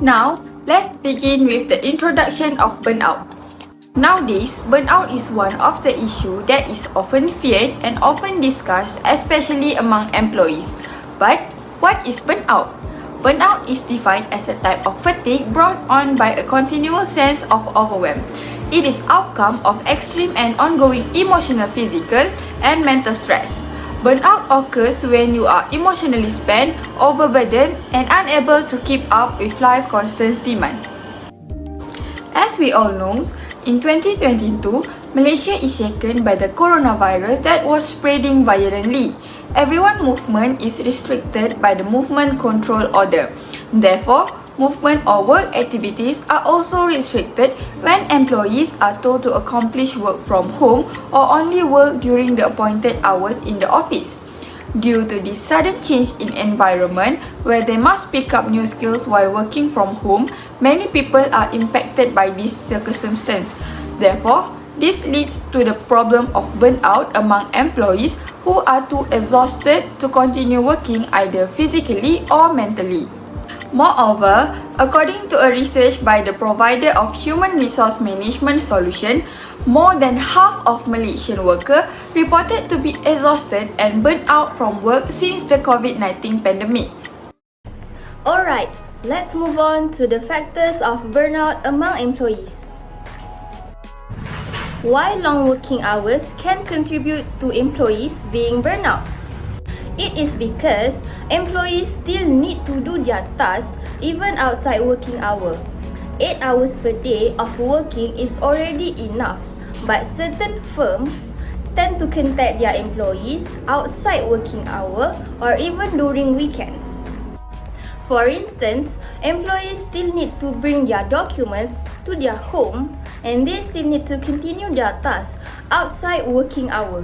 Now, let's begin with the introduction of burnout. Nowadays, burnout is one of the issues that is often feared and often discussed, especially among employees. But what is burnout? Burnout is defined as a type of fatigue brought on by a continual sense of overwhelm. It is outcome of extreme and ongoing emotional, physical, and mental stress. Burnout occurs when you are emotionally spent, overburdened, and unable to keep up with life's constant demand. As we all know, in 2022, Malaysia is shaken by the coronavirus that was spreading violently. Everyone's movement is restricted by the Movement Control Order. Therefore, movement or work activities are also restricted when employees are told to accomplish work from home or only work during the appointed hours in the office. Due to this sudden change in environment where they must pick up new skills while working from home, many people are impacted by this circumstance. Therefore, this leads to the problem of burnout among employees who are too exhausted to continue working either physically or mentally. Moreover, according to a research by the provider of human resource management solution, more than half of Malaysian workers reported to be exhausted and burnt out from work since the COVID-19 pandemic. Alright, let's move on to the factors of burnout among employees. Why long working hours can contribute to employees being burnout? It is because employees still need to do their tasks even outside working hour. 8 hours per day of working is already enough, but certain firms tend to contact their employees outside working hour or even during weekends. For instance, employees still need to bring their documents to their home and they still need to continue their tasks outside working hour.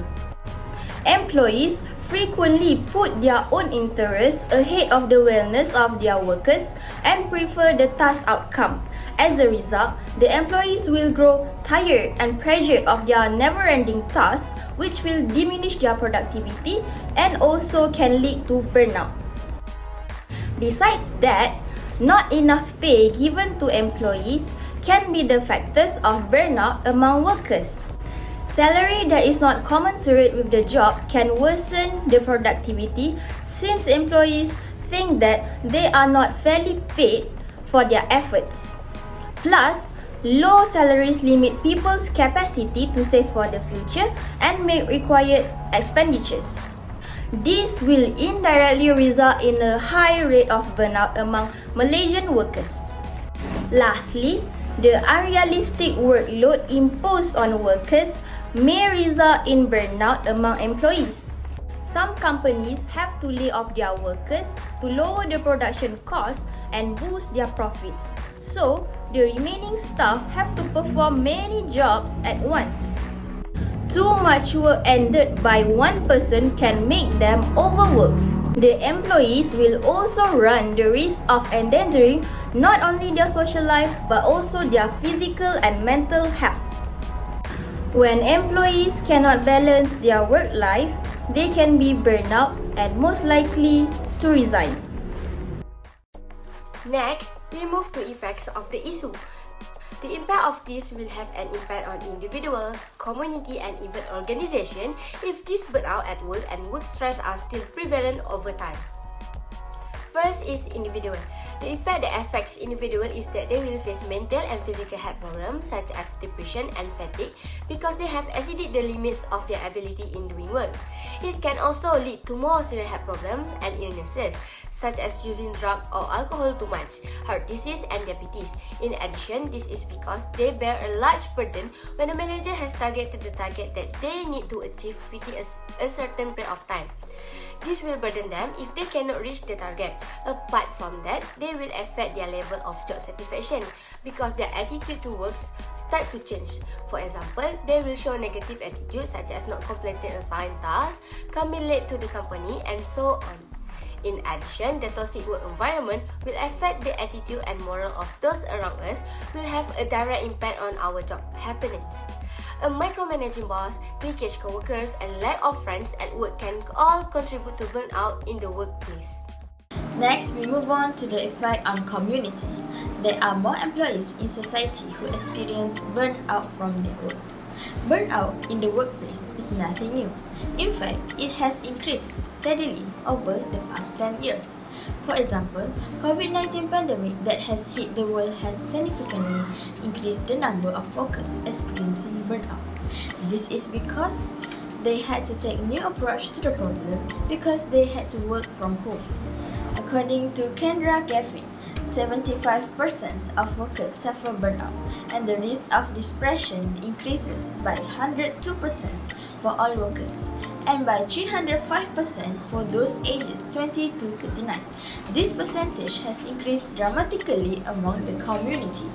Employees frequently put their own interests ahead of the wellness of their workers and prefer the task outcome. As a result, the employees will grow tired and pressured of their never-ending tasks, which will diminish their productivity and also can lead to burnout. Besides that, not enough pay given to employees can be the factors of burnout among workers. Salary that is not commensurate with the job can worsen the productivity since employees think that they are not fairly paid for their efforts. Plus, low salaries limit people's capacity to save for the future and make required expenditures. This will indirectly result in a high rate of burnout among Malaysian workers. Lastly, the unrealistic workload imposed on workers may result in burnout among employees. Some companies have to lay off their workers to lower the production costs and boost their profits. So, the remaining staff have to perform many jobs at once. Too much work ended by one person can make them overwork. The employees will also run the risk of endangering not only their social life but also their physical and mental health. When employees cannot balance their work life, they can be burnout and most likely to resign. Next, we move to effects of the issue. The impact of this will have an impact on individuals, community, and even organization if this burnout at work and work stress are still prevalent over time. First is individual. The effect that affects individual is that they will face mental and physical health problems such as depression and fatigue because they have exceeded the limits of their ability in doing work. It can also lead to more serious health problems and illnesses such as using drugs or alcohol too much, heart disease and diabetes. In addition, this is because they bear a large burden when the manager has targeted the target that they need to achieve within a certain period of time. This will burden them if they cannot reach the target. Apart from that, they will affect their level of job satisfaction because their attitude to work start to change. For example, they will show negative attitude such as not completing assigned tasks, coming late to the company, and so on. In addition, the toxic work environment will affect the attitude and moral of those around us, will have a direct impact on our job happenings. A micromanaging boss, cliquish co-workers, and lack of friends at work can all contribute to burnout in the workplace. Next, we move on to the effect on community. There are more employees in society who experience burnout from their work. Burnout in the workplace is nothing new. In fact, it has increased steadily over the past 10 years. For example, COVID-19 pandemic that has hit the world has significantly increased the number of workers experiencing burnout. This is because they had to take new approach to the problem because they had to work from home. According to Kendra Gaffin, 75% of workers suffer burnout, and the risk of depression increases by 102% for all workers, and by 305% for those ages 20 to 39. This percentage has increased dramatically among the community.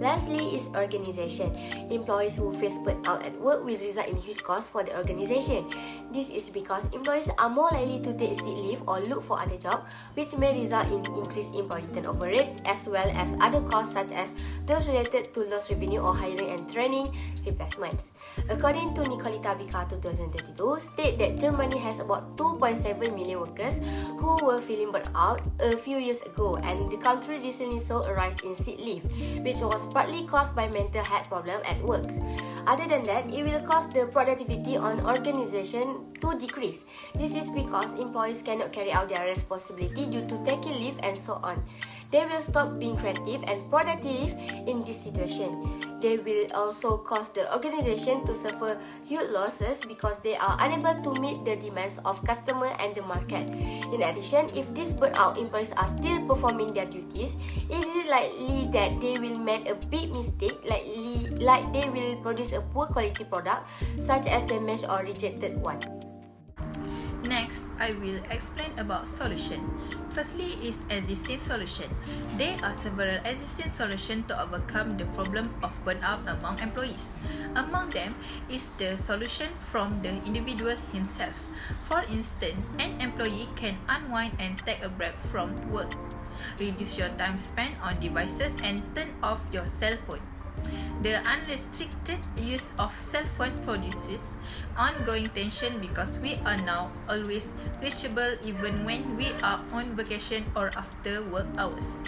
Lastly is organization. Employees who face burnout at work will result in huge costs for the organization. This is because employees are more likely to take sick leave or look for other jobs, which may result in increased employee turnover rates as well as other costs such as those related to lost revenue or hiring and training replacements. According to Nicolita Bika 2032, state that Germany has about 2.7 million workers who were feeling burnt out a few years ago, and the country recently saw a rise in sick leave, which was partly caused by mental health problems at work. Other than that, it will cause the productivity on organization to decrease. This is because employees cannot carry out their responsibility due to taking leave and so on. They will stop being creative and productive in this situation. They will also cause the organization to suffer huge losses because they are unable to meet the demands of customers and the market. In addition, if these burnout employees are still performing their duties, it is likely that they will make a big mistake, like they will produce a poor quality product, such as damaged or rejected one. Next, I will explain about solution. Firstly is existing solution. There are several existing solutions to overcome the problem of burnout among employees. Among them is the solution from the individual himself. For instance, an employee can unwind and take a break from work. Reduce your time spent on devices and turn off your cell phone. The unrestricted use of cell phone produces ongoing tension because we are now always reachable even when we are on vacation or after work hours.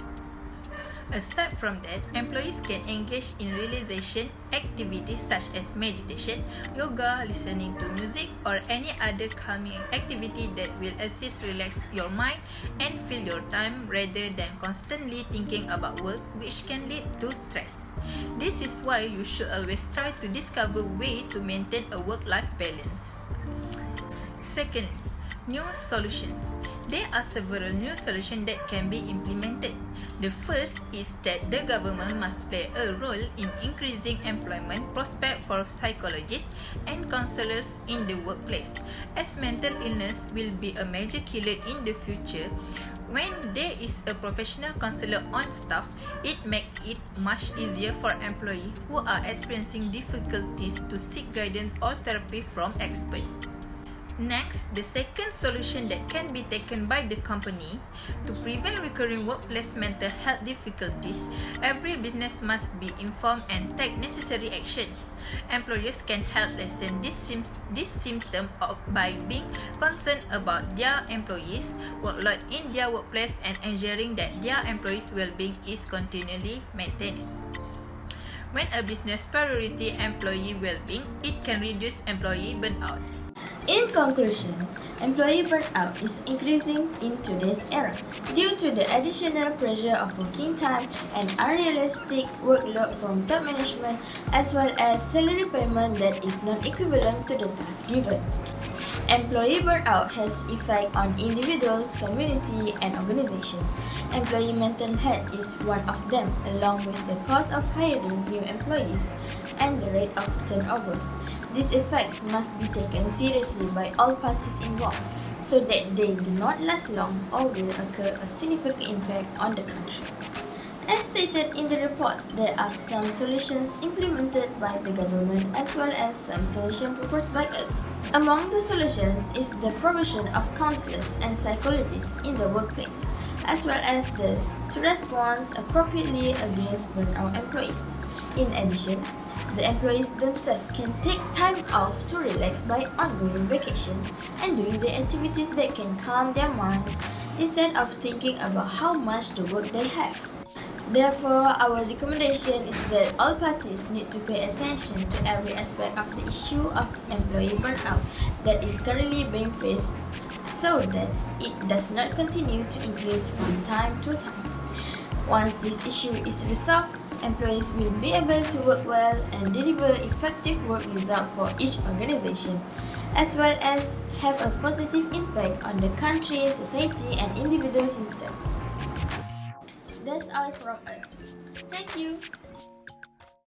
Aside from that, employees can engage in relaxation activities such as meditation, yoga, listening to music, or any other calming activity that will assist relax your mind and fill your time rather than constantly thinking about work, which can lead to stress. This is why you should always try to discover ways to maintain a work-life balance. Second, new solutions. There are several new solutions that can be implemented. The first is that the government must play a role in increasing employment prospects for psychologists and counselors in the workplace, as mental illness will be a major killer in the future. When there is a professional counselor on staff, it makes it much easier for employees who are experiencing difficulties to seek guidance or therapy from experts. Next, the second solution that can be taken by the company to prevent recurring workplace mental health difficulties, every business must be informed and take necessary action. Employers can help lessen this symptom by being concerned about their employees' workload in their workplace and ensuring that their employees' well-being is continually maintained. When a business priority employee well-being, it can reduce employee burnout. In conclusion, employee burnout is increasing in today's era due to the additional pressure of working time and unrealistic workload from top management, as well as salary payment that is not equivalent to the task given. Employee burnout has effect on individuals, community, and organization. Employee mental health is one of them, along with the cost of hiring new employees and the rate of turnover. These effects must be taken seriously by all parties involved so that they do not last long or will occur a significant impact on the country. As stated in the report, there are some solutions implemented by the government as well as some solutions proposed by us. Among the solutions is the provision of counselors and psychologists in the workplace, as well as to respond appropriately against burnout employees. In addition, The employees themselves can take time off to relax by ongoing vacation and doing the activities that can calm their minds instead of thinking about how much the work they have. Therefore, our recommendation is that all parties need to pay attention to every aspect of the issue of employee burnout that is currently being faced so that it does not continue to increase from time to time. Once this issue is resolved, employees will be able to work well and deliver effective work results for each organization, as well as have a positive impact on the country, society, and individuals himself. That's all from us. Thank you.